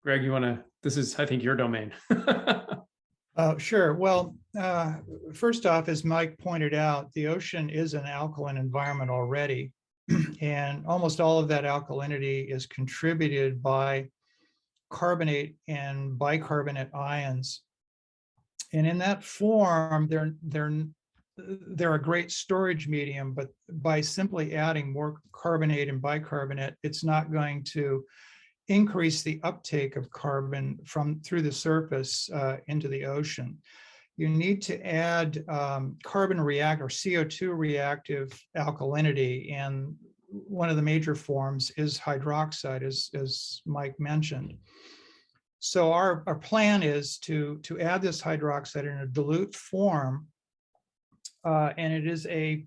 Greg, this is, I think, your domain. Sure. Well, first off, as Mike pointed out, the ocean is an alkaline environment already. And almost all of that alkalinity is contributed by carbonate and bicarbonate ions. And in that form, they're a great storage medium, but by simply adding more carbonate and bicarbonate, it's not going to increase the uptake of carbon through the surface into the ocean. You need to add carbon react or CO2 reactive alkalinity, and one of the major forms is hydroxide, as Mike mentioned. So our plan is to add this hydroxide in a dilute form, and it is a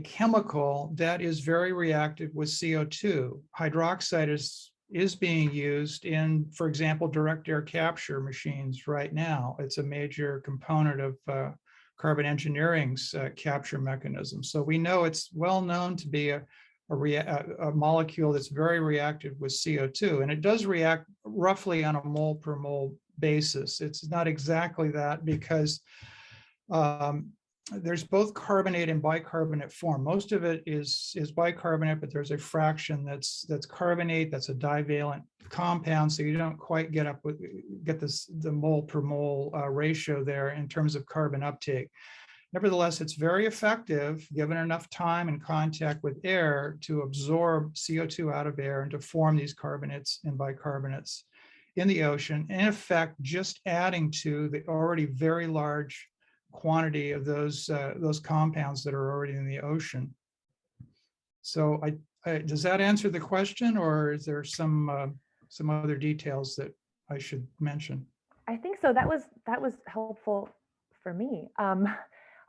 chemical that is very reactive with CO2. Hydroxide is being used in, for example, direct air capture machines right now. It's a major component of carbon engineering's capture mechanism. So we know it's well known to be a molecule that's very reactive with CO2, and it does react roughly on a mole per mole basis. It's not exactly that, because there's both carbonate and bicarbonate form. Most of it is bicarbonate, but there's a fraction that's carbonate. That's a divalent compound, so you don't quite get the mole per mole ratio there in terms of carbon uptake. Nevertheless, it's very effective, given enough time and contact with air, to absorb CO2 out of air and to form these carbonates and bicarbonates in the ocean. In effect, just adding to the already very large quantity of those compounds that are already in the ocean. So, does that answer the question, or is there some other details that I should mention? I think so. That was helpful for me.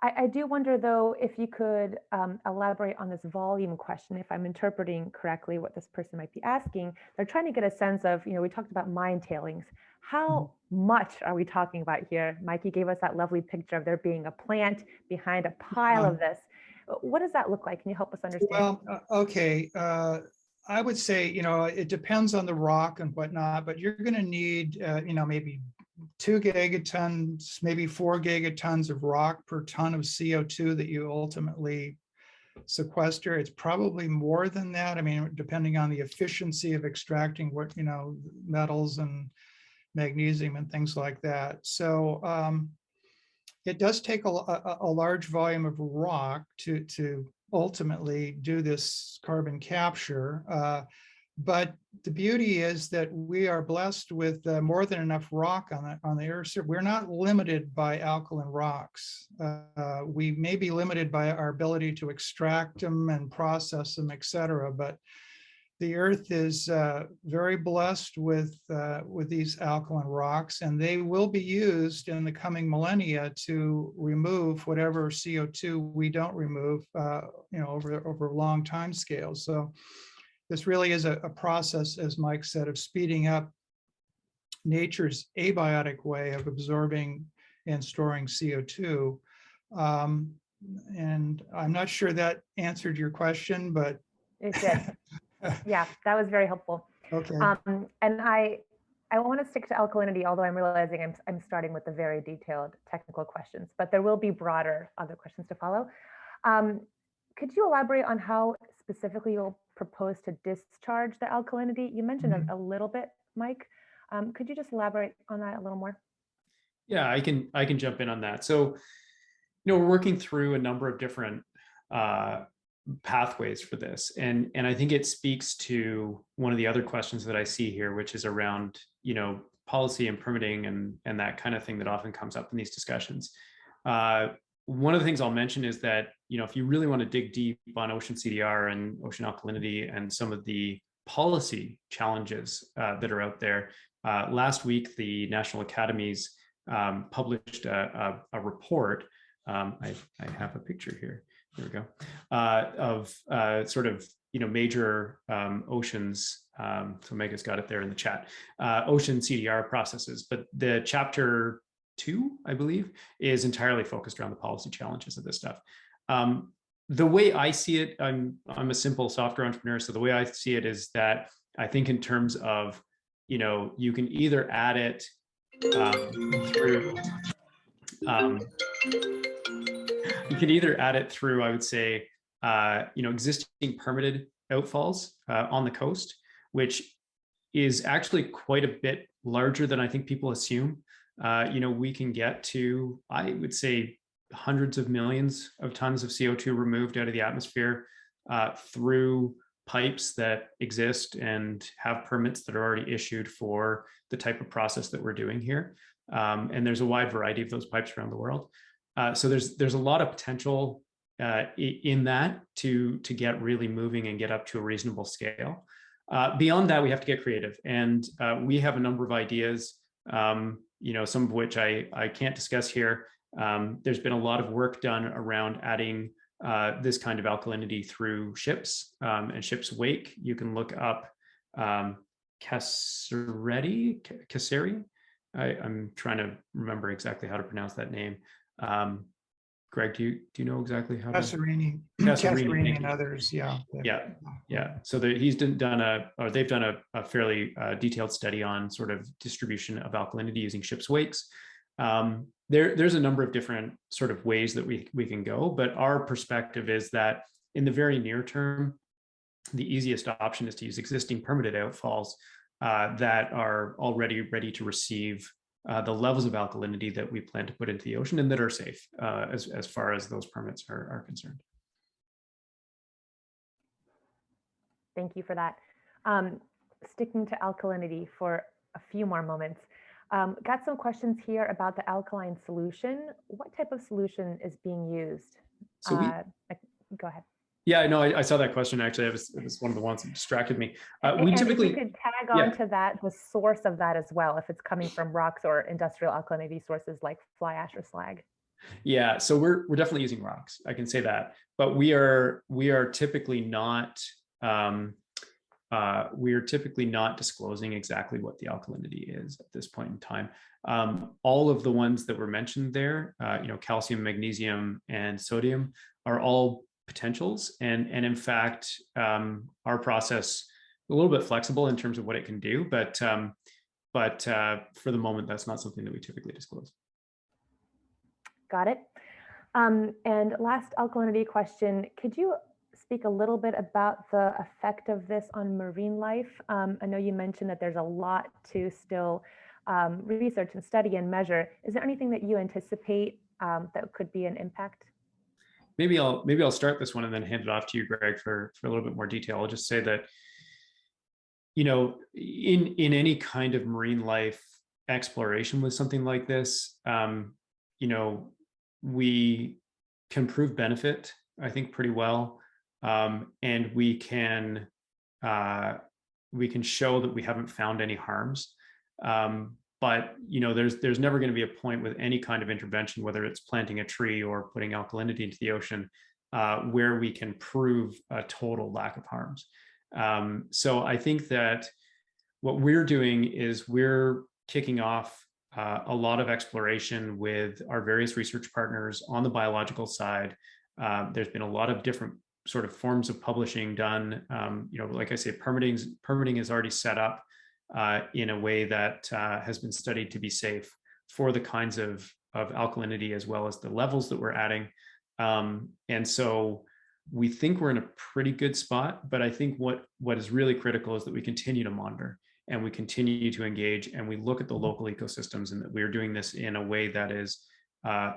I do wonder, though, if you could elaborate on this volume question. If I'm interpreting correctly what this person might be asking, they're trying to get a sense of, we talked about mine tailings. How much are we talking about here? Mikey gave us that lovely picture of there being a plant behind a pile of this. What does that look like? Can you help us understand? Well, okay. I would say, it depends on the rock and whatnot, but you're going to need, maybe 2 gigatons, maybe 4 gigatons of rock per ton of CO2 that you ultimately sequester. It's probably more than that. I mean, depending on the efficiency of extracting what, metals and magnesium and things like that. So it does take a large volume of rock to ultimately do this carbon capture. But the beauty is that we are blessed with more than enough rock on the Earth. We're not limited by alkaline rocks. We may be limited by our ability to extract them and process them, et cetera. But the Earth is very blessed with these alkaline rocks, and they will be used in the coming millennia to remove whatever CO2 we don't remove, over long time scales. So this really is a process, as Mike said, of speeding up nature's abiotic way of absorbing and storing CO2. And I'm not sure that answered your question, but it did. Yeah, that was very helpful. Okay. And I want to stick to alkalinity, although I'm realizing I'm starting with the very detailed technical questions, but there will be broader other questions to follow. Could you elaborate on how specifically you'll propose to discharge the alkalinity? You mentioned a little bit, Mike. Could you just elaborate on that a little more? Yeah, I can jump in on that. So, we're working through a number of different pathways for this, and I think it speaks to one of the other questions that I see here, which is around policy and permitting and that kind of thing that often comes up in these discussions. One of the things I'll mention is that if you really want to dig deep on ocean CDR and ocean alkalinity and some of the policy challenges that are out there, last week the National Academies published a report. I have a picture here. There we go. Of sort of major oceans. So Megha's got it there in the chat. Ocean CDR processes, but the chapter 2, I believe, is entirely focused around the policy challenges of this stuff. The way I see it, I'm a simple software entrepreneur, so the way I see it is that I think in terms of you can either add it through. You can either add it through, I would say, existing permitted outfalls on the coast, which is actually quite a bit larger than I think people assume. We can get to, I would say, hundreds of millions of tons of CO2 removed out of the atmosphere through pipes that exist and have permits that are already issued for the type of process that we're doing here. And there's a wide variety of those pipes around the world. So there's a lot of potential in that to get really moving and get up to a reasonable scale. Beyond that, we have to get creative, and we have a number of ideas, some of which I can't discuss here. There's been a lot of work done around adding this kind of alkalinity through ships and ships' wake. You can look up Casseri. I'm trying to remember exactly how to pronounce that name. Greg, do you know exactly how? Casserini and others, yeah. So they've done a fairly detailed study on sort of distribution of alkalinity using ships' wakes. There's a number of different sort of ways that we can go, but our perspective is that in the very near term, the easiest option is to use existing permitted outfalls that are already ready to receive the levels of alkalinity that we plan to put into the ocean and that are safe as far as those permits are concerned. Thank you for that. Sticking to alkalinity for a few more moments. Got some questions here about the alkaline solution. What type of solution is being used? So go ahead. Yeah, no, I saw that question actually. It was one of the ones that distracted me. We typically, if you could tag on to that, the source of that as well, if it's coming from rocks or industrial alkalinity sources like fly ash or slag. Yeah, so we're definitely using rocks. I can say that, but we are typically not disclosing exactly what the alkalinity is at this point in time. All of the ones that were mentioned there, calcium, magnesium, and sodium are all potentials, and in fact our process a little bit flexible in terms of what it can do, but for the moment that's not something that we typically disclose. Got it. And last alkalinity question, could you speak a little bit about the effect of this on marine life? I know you mentioned that there's a lot to still research and study and measure. Is there anything that you anticipate that could be an impact? Maybe I'll start this one and then hand it off to you, Greg, for a little bit more detail. I'll just say that, you know, in any kind of marine life exploration with something like this, you know, we can prove benefit, I think, pretty well, and we can show that we haven't found any harms. But you know, there's never going to be a point with any kind of intervention, whether it's planting a tree or putting alkalinity into the ocean, where we can prove a total lack of harms. So I think that what we're doing is we're kicking off a lot of exploration with our various research partners on the biological side. There's been a lot of different sort of forms of publishing done. You know, like I say, permitting is already set up in a way that has been studied to be safe for the kinds of alkalinity as well as the levels that we're adding. And so we think we're in a pretty good spot, but I think what is really critical is that we continue to monitor and we continue to engage and we look at the local ecosystems, and that we're doing this in a way that is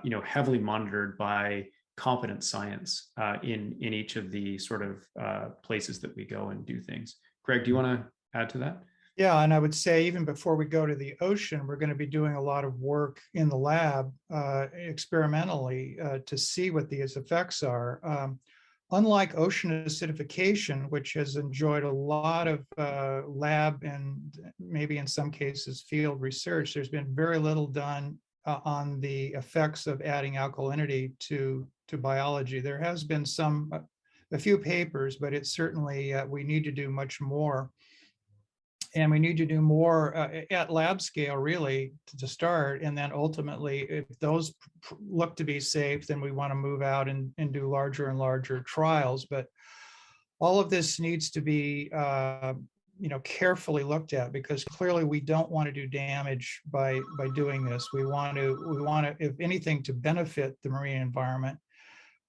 you know, heavily monitored by competent science in each of the sort of places that we go and do things. Greg, do you want to add to that? Yeah, and I would say even before we go to the ocean, we're going to be doing a lot of work in the lab experimentally to see what these effects are. Unlike ocean acidification, which has enjoyed a lot of lab and maybe in some cases field research, there's been very little done on the effects of adding alkalinity to biology. There has been a few papers, but it's certainly we need to do much more. And we need to do more at lab scale, really, to start. And then ultimately, if those look to be safe, then we want to move out and do larger and larger trials. But all of this needs to be you know, carefully looked at, because clearly we don't want to do damage by doing this. We want to, if anything, to benefit the marine environment.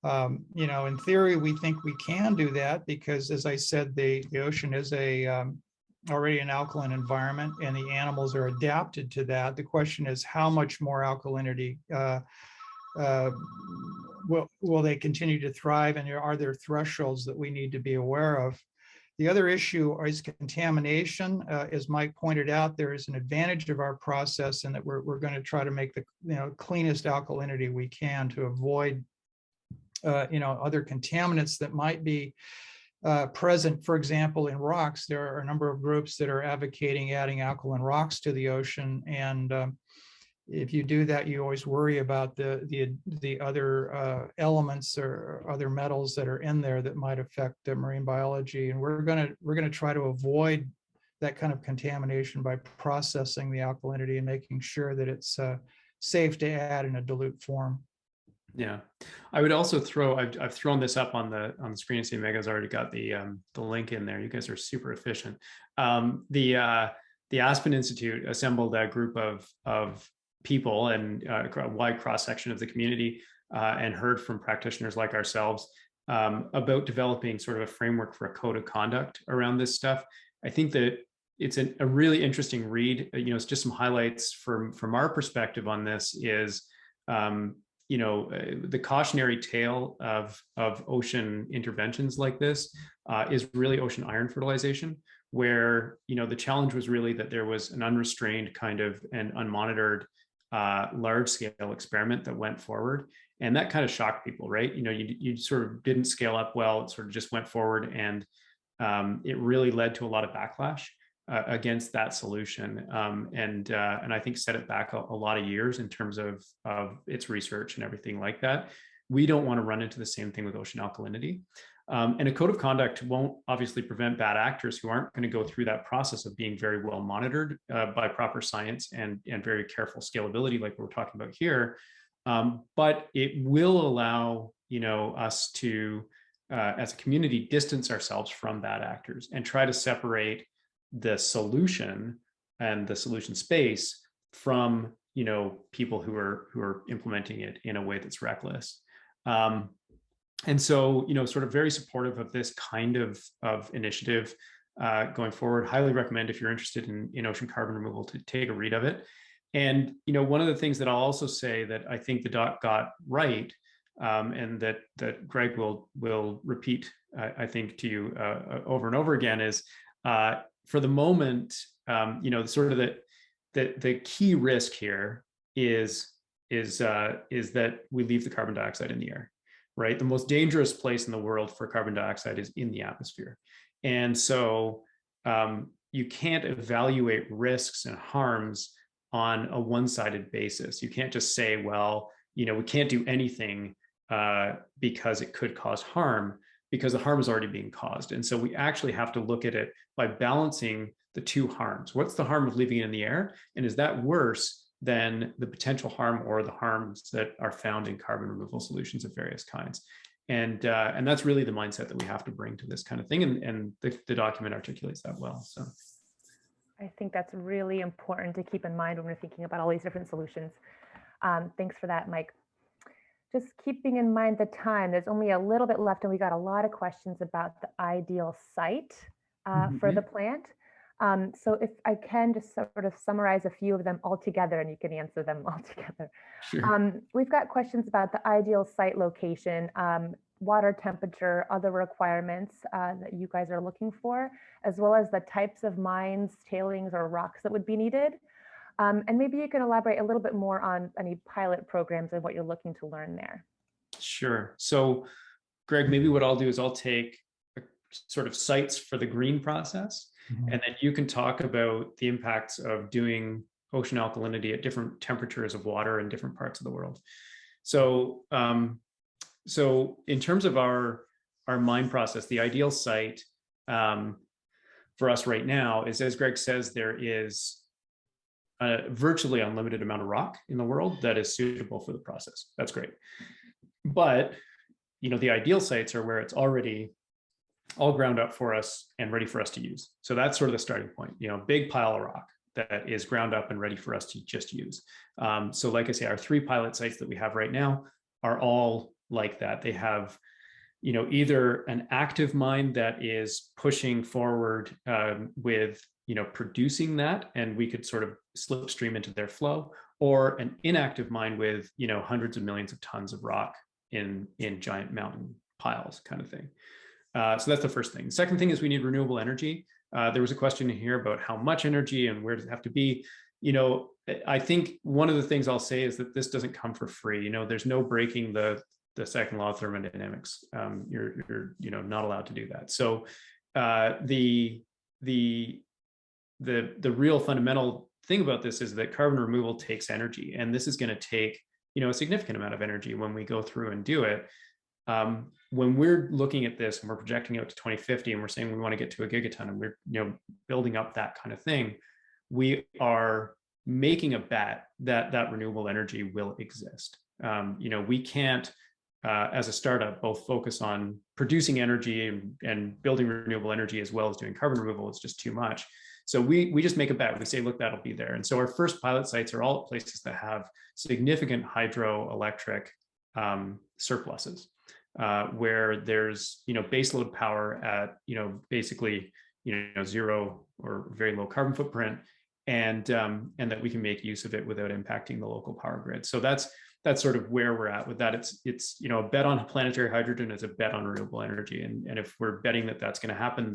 You know, in theory, we think we can do that because, as I said, the ocean is already an alkaline environment, and the animals are adapted to that. The question is, how much more alkalinity will they continue to thrive, and are there thresholds that we need to be aware of? The other issue is contamination. As Mike pointed out, there is an advantage of our process in that we're going to try to make the cleanest alkalinity we can to avoid other contaminants that might be present. For example, in rocks, there are a number of groups that are advocating adding alkaline rocks to the ocean, and if you do that, you always worry about the other elements or other metals that are in there that might affect the marine biology. And we're gonna try to avoid that kind of contamination by processing the alkalinity and making sure that it's safe to add in a dilute form. Yeah, I would also throw, I've thrown this up on the screen and see Megha's already got the link in there. You guys are super efficient. The Aspen Institute assembled a group of people and a wide cross section of the community and heard from practitioners like ourselves about developing sort of a framework for a code of conduct around this stuff. I think that it's a really interesting read. You know, it's just some highlights from our perspective on this is, you know, the cautionary tale of ocean interventions like this is really ocean iron fertilization, where, you know, the challenge was really that there was an unrestrained kind of and unmonitored large scale experiment that went forward. And that kind of shocked people, right? You know, you sort of didn't scale up well, it sort of just went forward, and it really led to a lot of backlash against that solution, and I think set it back a lot of years in terms of its research and everything like that. We don't want to run into the same thing with ocean alkalinity. And a code of conduct won't obviously prevent bad actors who aren't going to go through that process of being very well monitored by proper science and very careful scalability like we're talking about here. But it will allow, you know, us to, as a community, distance ourselves from bad actors and try to separate the solution and the solution space from, you know, people who are implementing it in a way that's reckless. And so, you know, sort of very supportive of this kind of initiative going forward. Highly recommend, if you're interested in ocean carbon removal, to take a read of it. And one of the things that I'll also say that I think the doc got right, and that Greg will repeat, I think, to you over and over again, is for the moment, sort of the key risk here is that we leave the carbon dioxide in the air, right? The most dangerous place in the world for carbon dioxide is in the atmosphere. And so you can't evaluate risks and harms on a one-sided basis. You can't just say, well, we can't do anything because it could cause harm, because the harm is already being caused. And so we actually have to look at it by balancing the two harms. What's the harm of leaving it in the air? And is that worse than the potential harm or the harms that are found in carbon removal solutions of various kinds? And that's really the mindset that we have to bring to this kind of thing. And the document articulates that well. So I think that's really important to keep in mind when we're thinking about all these different solutions. Thanks for that, Mike. Just keeping in mind the time, there's only a little bit left, and we got a lot of questions about the ideal site for the plant. So if I can just sort of summarize a few of them all together, and you can answer them all together. Sure. We've got questions about the ideal site location, water temperature, other requirements that you guys are looking for, as well as the types of mines, tailings, or rocks that would be needed. And maybe you can elaborate a little bit more on any pilot programs and what you're looking to learn there. Sure. So, Greg, maybe what I'll do is I'll take sort of sites for the green process, and then you can talk about the impacts of doing ocean alkalinity at different temperatures of water in different parts of the world. So, so in terms of our mine process, the ideal site for us right now is, as Greg says, there is a virtually unlimited amount of rock in the world that is suitable for the process. That's great. But, the ideal sites are where it's already all ground up for us and ready for us to use. So that's sort of the starting point, big pile of rock that is ground up and ready for us to just use. So like I say, our 3 pilot sites that we have right now are all like that. They have, either an active mine that is pushing forward with, producing that, and we could sort of slipstream into their flow, or an inactive mine with, hundreds of millions of tons of rock in giant mountain piles kind of thing. So that's the first thing. The second thing is we need renewable energy. There was a question here about how much energy and where does it have to be. I think one of the things I'll say is that this doesn't come for free. There's no breaking the second law of thermodynamics. You're not allowed to do that. So the real fundamental thing about this is that carbon removal takes energy, and this is going to take a significant amount of energy when we go through and do it. When we're looking at this and we're projecting out to 2050 and we're saying we want to get to a gigaton and we're building up that kind of thing, we are making a bet that renewable energy will exist. We can't as a startup both focus on producing energy and building renewable energy as well as doing carbon removal. It's just too much. So we just make a bet. We say, look, that'll be there. And so our first pilot sites are all places that have significant hydroelectric surpluses, where there's baseload power at basically zero or very low carbon footprint, and that we can make use of it without impacting the local power grid. So that's sort of where we're at with that. It's a bet on planetary hydrogen is a bet on renewable energy, and if we're betting that that's going to happen,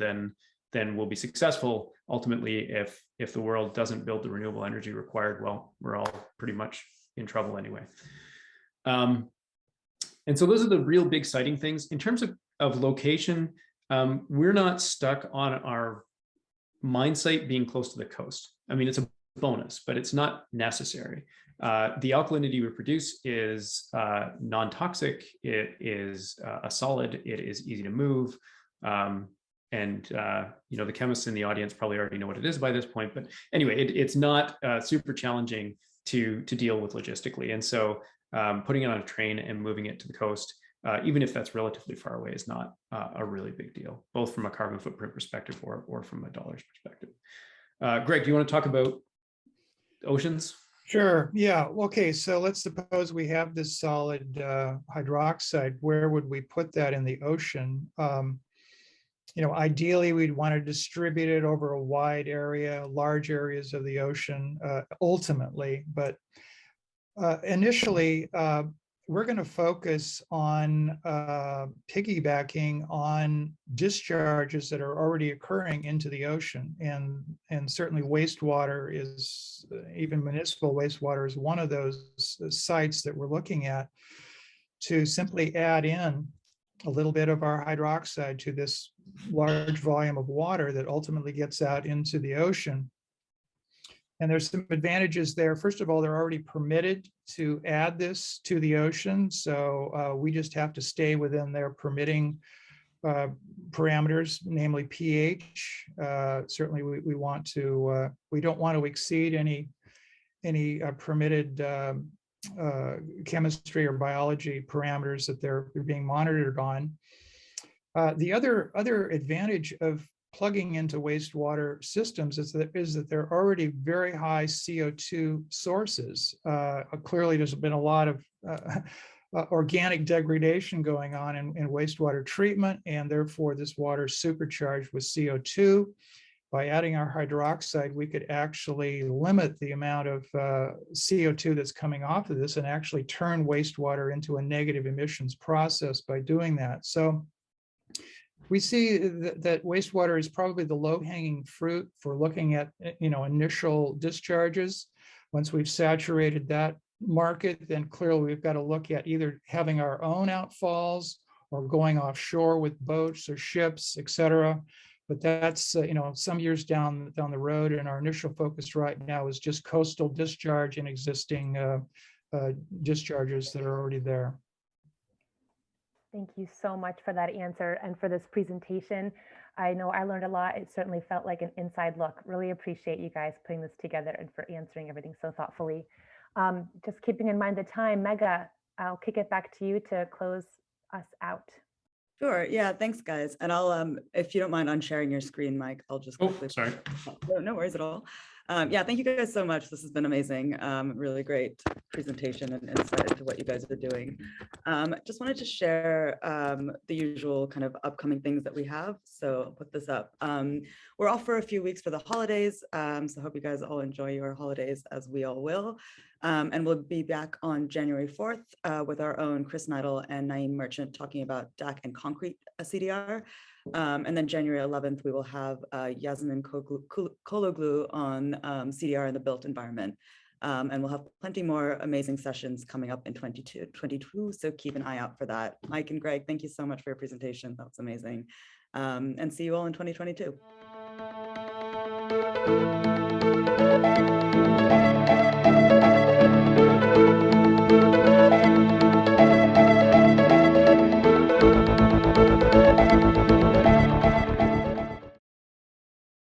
then we'll be successful. Ultimately, if the world doesn't build the renewable energy required, well, we're all pretty much in trouble anyway. And so those are the real big siting things. In terms of location, we're not stuck on our mine site being close to the coast. I mean, it's a bonus, but it's not necessary. The alkalinity we produce is non-toxic. It is a solid. It is easy to move. And the chemists in the audience probably already know what it is by this point. But anyway, it's not super challenging to deal with logistically. And so putting it on a train and moving it to the coast, even if that's relatively far away, is not a really big deal, both from a carbon footprint perspective or from a dollars perspective. Greg, do you want to talk about oceans? Sure. Yeah. Okay. So let's suppose we have this solid hydroxide. Where would we put that in the ocean? Ideally, we'd want to distribute it over a wide area, large areas of the ocean, ultimately. But initially, we're going to focus on piggybacking on discharges that are already occurring into the ocean. And certainly wastewater is, even municipal wastewater is one of those sites that we're looking at to simply add in a little bit of our hydroxide to this large volume of water that ultimately gets out into the ocean. And there's some advantages there. First of all, they're already permitted to add this to the ocean. So we just have to stay within their permitting parameters, namely pH. Certainly we want to, we don't want to exceed any permitted chemistry or biology parameters that they're being monitored on. The other advantage of plugging into wastewater systems is that they're already very high CO2 sources. Clearly, there's been a lot of organic degradation going on in wastewater treatment, and therefore this water is supercharged with CO2. By adding our hydroxide, we could actually limit the amount of CO2 that's coming off of this and actually turn wastewater into a negative emissions process by doing that. So we see that wastewater is probably the low-hanging fruit for looking at, initial discharges. Once we've saturated that market, then clearly we've got to look at either having our own outfalls or going offshore with boats or ships, et cetera. But that's, some years down the road, and our initial focus right now is just coastal discharge and existing discharges that are already there. Thank you so much for that answer and for this presentation. I know I learned a lot. It certainly felt like an inside look. Really appreciate you guys putting this together and for answering everything so thoughtfully. Just keeping in mind the time, Megha, I'll kick it back to you to close us out. Sure. Yeah. Thanks, guys. And I'll, if you don't mind unsharing your screen, Mike, I'll just quickly. Oh, sorry. No worries at all. Yeah. Thank you guys so much. This has been amazing. Really great presentation and insight into what you guys are doing. Just wanted to share the usual kind of upcoming things that we have. So I'll put this up. We're off for a few weeks for the holidays. So hope you guys all enjoy your holidays, as we all will. And we'll be back on January 4th with our own Chris Neidl and Naeem Merchant talking about DAC and concrete CDR. And then January 11th, we will have Yasmin Kologlu on CDR in the built environment. And we'll have plenty more amazing sessions coming up in 2022. So keep an eye out for that. Mike and Greg, thank you so much for your presentation. That was amazing. And see you all in 2022.